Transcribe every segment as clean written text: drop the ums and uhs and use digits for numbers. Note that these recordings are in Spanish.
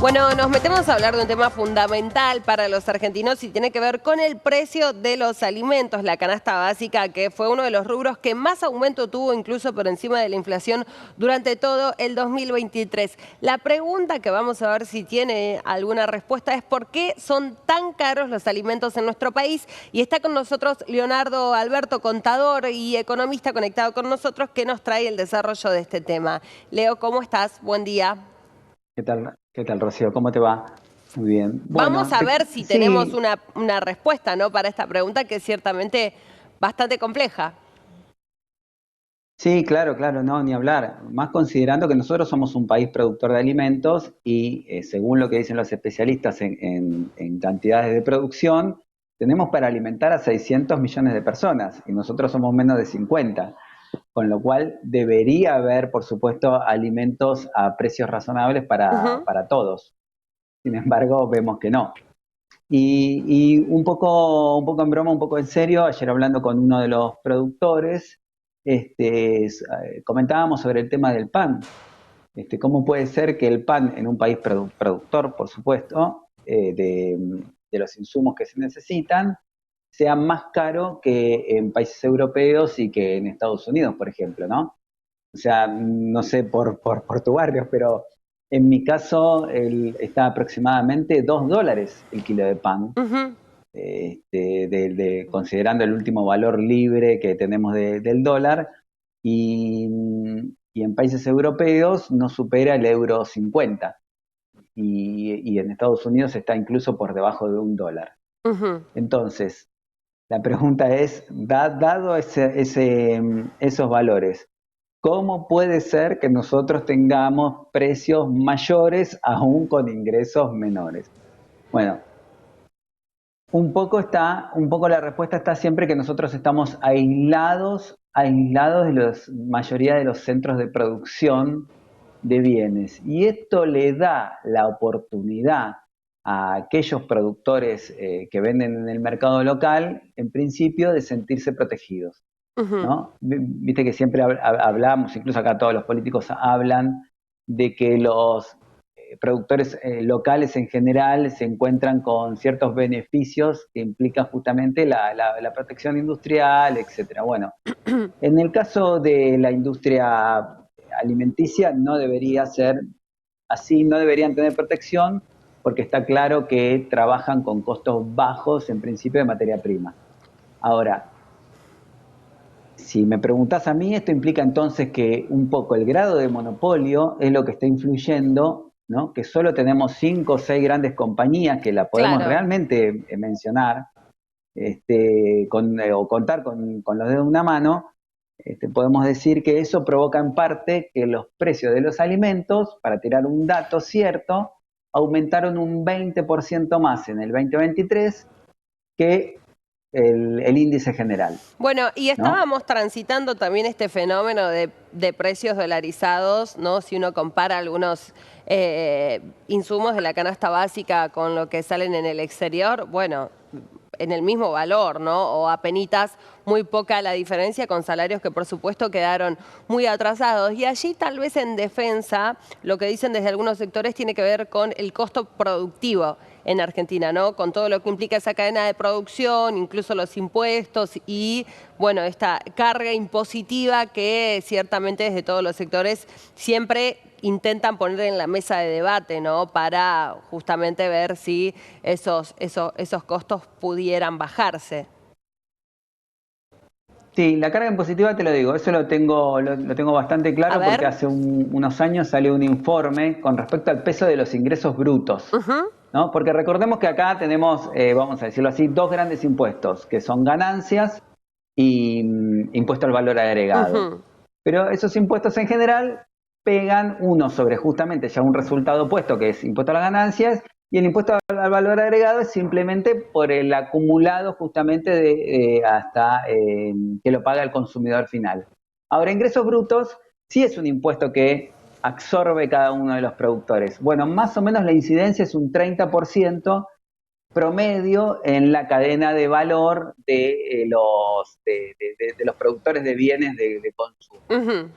Bueno, nos metemos a hablar de un tema fundamental para los argentinos y tiene que ver con el precio de los alimentos, la canasta básica, que fue uno de los rubros que más aumento tuvo, incluso por encima de la inflación, durante todo el 2023. La pregunta que vamos a ver si tiene alguna respuesta es ¿por qué son tan caros los alimentos en nuestro país? Y está con nosotros Leonardo Alberto, contador y economista conectado con nosotros, que nos trae el desarrollo de este tema. Leo, ¿cómo estás? Buen día. ¿Qué tal, Rocío? ¿Cómo te va? Muy bien. Vamos Bueno, a ver si tenemos sí, una respuesta, ¿no?, para esta pregunta que es ciertamente bastante compleja. sí, claro, no, ni hablar. Más considerando que nosotros somos un país productor de alimentos y según lo que dicen los especialistas en cantidades de producción, tenemos para alimentar a 600 millones de personas y nosotros somos menos de 50, con lo cual debería haber, por supuesto, alimentos a precios razonables Ujú. para todos. Sin embargo, vemos que no. Y un poco en broma, un poco en serio, ayer hablando con uno de los productores, comentábamos sobre el tema del pan. ¿Cómo puede ser que el pan en un país productor, por supuesto, de los insumos que se necesitan, sea más caro que en países europeos y que en Estados Unidos, por ejemplo, ¿no? O sea, no sé por tu barrio, pero en mi caso está aproximadamente $2 el kilo de pan, Ujú. considerando el último valor libre que tenemos del dólar, y, y en países europeos no supera el euro 50, y en Estados Unidos está incluso por debajo de $1. Ujú. Entonces, la pregunta es, dado esos valores, ¿cómo puede ser que nosotros tengamos precios mayores aún con ingresos menores? Bueno, un poco la respuesta está siempre que nosotros estamos aislados de la mayoría de los centros de producción de bienes. Y esto le da la oportunidad a aquellos productores que venden en el mercado local, en principio, de sentirse protegidos, Ujú. ¿no? Viste que siempre hablamos, incluso acá todos los políticos hablan de que los productores locales en general se encuentran con ciertos beneficios que implican justamente la protección industrial, etcétera. Bueno, en el caso de la industria alimenticia no debería ser así, no deberían tener protección porque está claro que trabajan con costos bajos en principio de materia prima. Ahora, si me preguntás a mí, esto implica entonces que un poco el grado de monopolio es lo que está influyendo, ¿no? Que solo tenemos 5 o 6 grandes compañías que la podemos Claro. realmente mencionar, o contar con los dedos de una mano. Podemos decir que eso provoca en parte que los precios de los alimentos, para tirar un dato cierto, aumentaron un 20% más en el 2023 que el índice general, Bueno, y ¿no? estábamos transitando también este fenómeno de precios dolarizados, ¿no? Si uno compara algunos insumos de la canasta básica con lo que salen en el exterior, bueno, en el mismo valor, ¿no? O apenitas muy poca la diferencia con salarios que por supuesto quedaron muy atrasados. Y allí tal vez en defensa, lo que dicen desde algunos sectores tiene que ver con el costo productivo en Argentina, ¿no? Con todo lo que implica esa cadena de producción, incluso los impuestos y, bueno, esta carga impositiva que ciertamente desde todos los sectores siempre intentan poner en la mesa de debate, ¿no? Para justamente ver si esos costos pudieran bajarse. Sí, la carga impositiva te lo digo, eso lo tengo bastante A claro porque ver. hace unos años salió un informe con respecto al peso de los ingresos brutos, Ujú. ¿no? Porque recordemos que acá tenemos, vamos a decirlo así, dos grandes impuestos, que son ganancias y impuesto al valor agregado. Ujú. Pero esos impuestos en general pegan uno sobre justamente ya un resultado opuesto, que es impuesto a las ganancias, y el impuesto al valor agregado es simplemente por el acumulado justamente hasta que lo paga el consumidor final. Ahora, ingresos brutos sí es un impuesto que absorbe cada uno de los productores. Bueno, más o menos la incidencia es un 30% promedio en la cadena de valor de los productores de bienes de consumo. Ujú.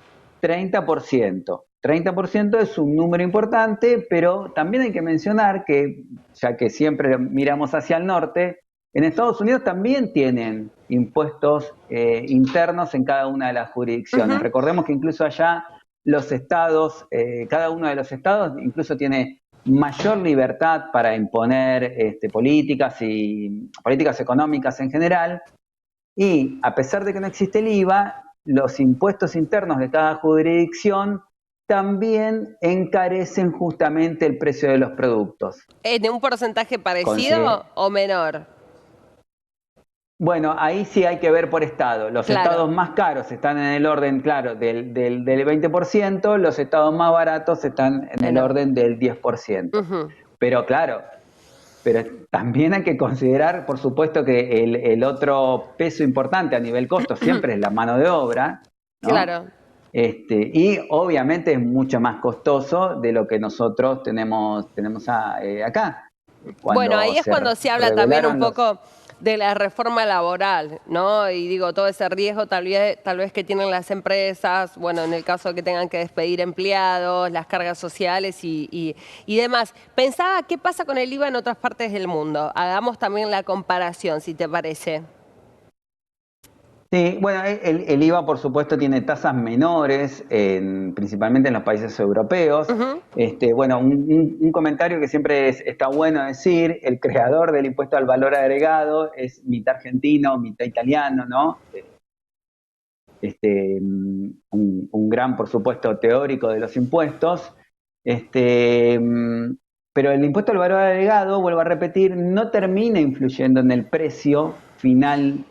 30%. 30% es un número importante, pero también hay que mencionar que, ya que siempre miramos hacia el norte, en Estados Unidos también tienen impuestos internos en cada una de las jurisdicciones. Recordemos que incluso allá los estados, cada uno de los estados incluso tiene mayor libertad para imponer políticas y políticas económicas en general. Y a pesar de que no existe el IVA, los impuestos internos de cada jurisdicción también encarecen justamente el precio de los productos. ¿En un porcentaje parecido o menor? Bueno, ahí sí hay que ver por estado. Los estados más caros están en el orden, claro, del 20%, los estados más baratos están en el orden del 10%. Pero claro, pero también hay que considerar, por supuesto, que el otro peso importante a nivel costo siempre es la mano de obra, ¿no? Claro. Y obviamente es mucho más costoso de lo que nosotros tenemos acá. Bueno, ahí es cuando se habla también un poco de la reforma laboral, ¿no? Y digo, todo ese riesgo tal vez que tienen las empresas, bueno, en el caso de que tengan que despedir empleados, las cargas sociales y demás. Pensaba, ¿qué pasa con el IVA en otras partes del mundo? Hagamos también la comparación, si te parece. Sí, bueno, el IVA por supuesto tiene tasas menores, principalmente en los países europeos. Bueno, un comentario que siempre está bueno decir, el creador del impuesto al valor agregado es mitad argentino, mitad italiano, ¿no? Un gran, por supuesto, teórico de los impuestos. Pero el impuesto al valor agregado, vuelvo a repetir, no termina influyendo en el precio final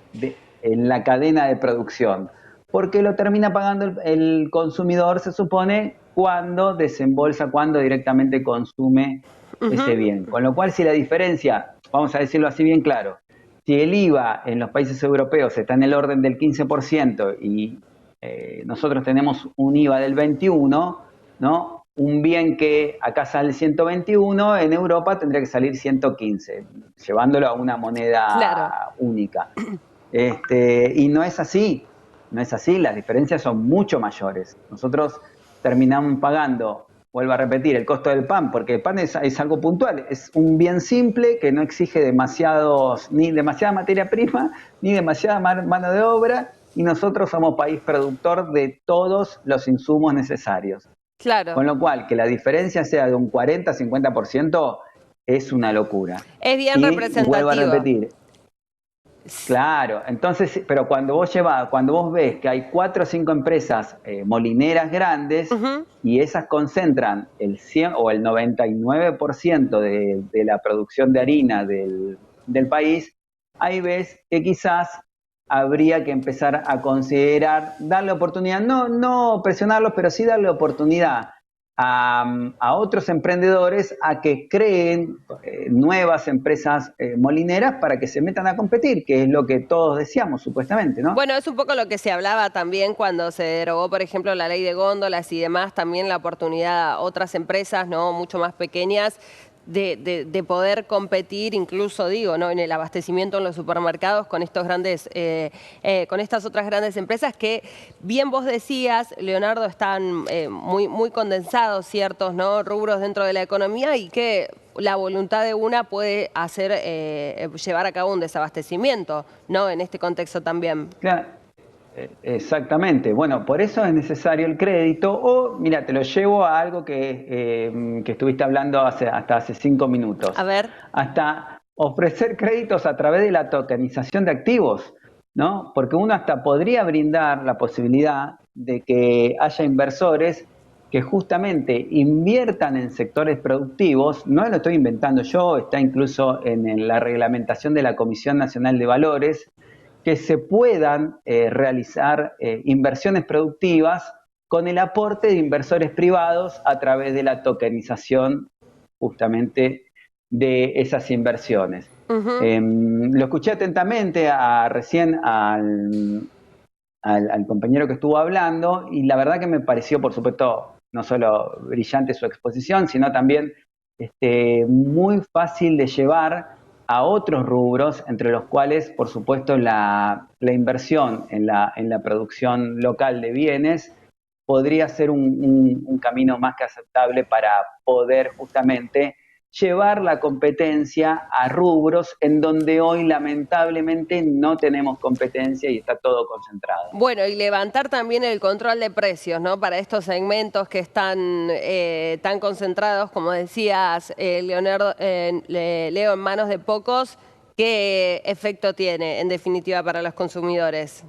en la cadena de producción, porque lo termina pagando el consumidor, se supone, cuando desembolsa, cuando directamente consume ese bien. Con lo cual, si la diferencia, vamos a decirlo así bien claro, si el IVA en los países europeos está en el orden del 15% y nosotros tenemos un IVA del 21%, ¿no? Un bien que acá sale 121, en Europa tendría que salir 115, llevándolo a una moneda única. Y no es así, las diferencias son mucho mayores. Nosotros terminamos pagando, vuelvo a repetir, el costo del pan, porque el pan es algo puntual, es un bien simple que no exige ni demasiada materia prima, ni demasiada mano de obra, y nosotros somos país productor de todos los insumos necesarios. Claro. Con lo cual, que la diferencia sea de un 40-50% es una locura. Es bien representativo. Vuelvo a repetir. Claro, entonces, pero cuando vos ves que hay 4 o 5 empresas molineras grandes y esas concentran el 100 o el 99% de la producción de harina del país, ahí ves que quizás habría que empezar a considerar darle oportunidad, no presionarlos, pero sí darle oportunidad a otros emprendedores a que creen nuevas empresas molineras para que se metan a competir, que es lo que todos deseamos supuestamente, ¿no? Bueno, es un poco lo que se hablaba también cuando se derogó, por ejemplo, la ley de góndolas y demás, también la oportunidad a otras empresas, ¿no? Mucho más pequeñas, de poder competir, incluso digo, ¿no? En el abastecimiento en los supermercados con estos grandes, con estas otras grandes empresas que, bien vos decías, Leonardo, están muy condensados ciertos, ¿no? Rubros dentro de la economía y que la voluntad de una puede hacer llevar a cabo un desabastecimiento, ¿no? En este contexto también. Claro. Exactamente. Bueno, por eso es necesario el crédito. O, mira, te lo llevo a algo que estuviste hablando hasta hace 5 minutos. A ver. Hasta ofrecer créditos a través de la tokenización de activos, ¿no? Porque uno hasta podría brindar la posibilidad de que haya inversores que justamente inviertan en sectores productivos. No lo estoy inventando yo, está incluso en la reglamentación de la Comisión Nacional de Valores, que se puedan realizar inversiones productivas con el aporte de inversores privados a través de la tokenización justamente de esas inversiones. Lo escuché atentamente recién al compañero que estuvo hablando y la verdad que me pareció, por supuesto, no solo brillante su exposición, sino también muy fácil de llevar a otros rubros, entre los cuales, por supuesto, la inversión en la producción local de bienes podría ser un camino más que aceptable para poder justamente llevar la competencia a rubros en donde hoy lamentablemente no tenemos competencia y está todo concentrado. Bueno, y levantar también el control de precios, ¿no? Para estos segmentos que están tan concentrados, como decías, Leonardo, Leo, en manos de pocos, ¿qué efecto tiene en definitiva para los consumidores?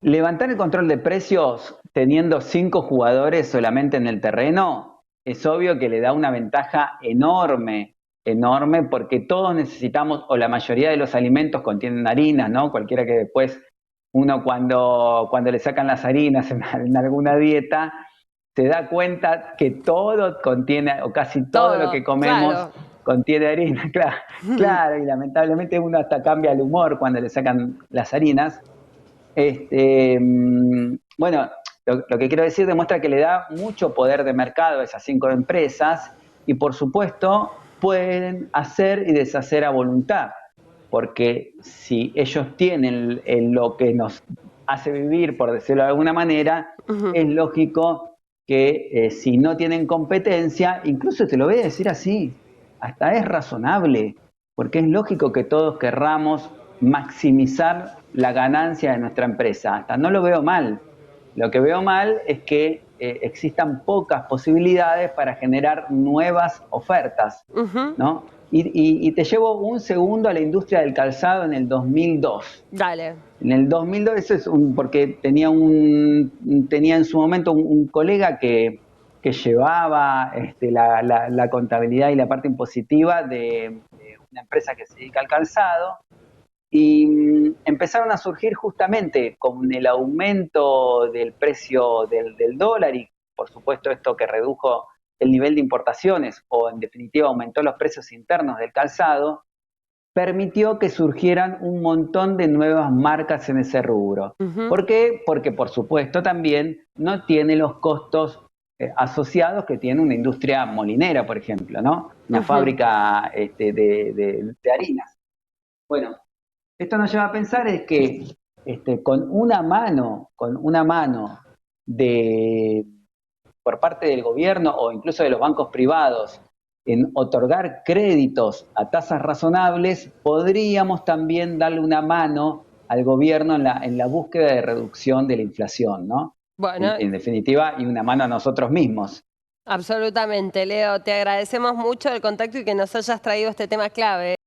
Levantar el control de precios teniendo 5 jugadores solamente en el terreno es obvio que le da una ventaja enorme, enorme, porque todos necesitamos, o la mayoría de los alimentos contienen harinas, ¿no? Cualquiera que después uno cuando le sacan las harinas en alguna dieta, se da cuenta que todo contiene, o casi todo lo Todo, que comemos claro. contiene harina, claro, claro, y lamentablemente uno hasta cambia el humor cuando le sacan las harinas. Bueno, lo que quiero decir demuestra que le da mucho poder de mercado a esas 5 empresas y por supuesto pueden hacer y deshacer a voluntad, porque si ellos tienen lo que nos hace vivir, por decirlo de alguna manera, Ujú. es lógico que si no tienen competencia, incluso te lo voy a decir así, hasta es razonable, porque es lógico que todos querramos maximizar la ganancia de nuestra empresa. Hasta no lo veo mal. Lo que veo mal es que existan pocas posibilidades para generar nuevas ofertas, Ujú. ¿no? Y te llevo un segundo a la industria del calzado en el 2002. Dale. En el 2002, eso es porque tenía en su momento un colega que llevaba la contabilidad y la parte impositiva de una empresa que se dedica al calzado, y empezaron a surgir justamente con el aumento del precio del dólar y por supuesto esto que redujo el nivel de importaciones o en definitiva aumentó los precios internos del calzado, permitió que surgieran un montón de nuevas marcas en ese rubro. Ujú. ¿Por qué? Porque por supuesto también no tiene los costos asociados que tiene una industria molinera, por ejemplo, ¿no? Una Ujú. fábrica de harinas. Bueno, esto nos lleva a pensar es que con una mano de, por parte del gobierno o incluso de los bancos privados en otorgar créditos a tasas razonables, podríamos también darle una mano al gobierno en la búsqueda de reducción de la inflación, ¿no? Bueno, En definitiva, y una mano a nosotros mismos. absolutamente, Leo. Te agradecemos mucho el contacto y que nos hayas traído este tema clave.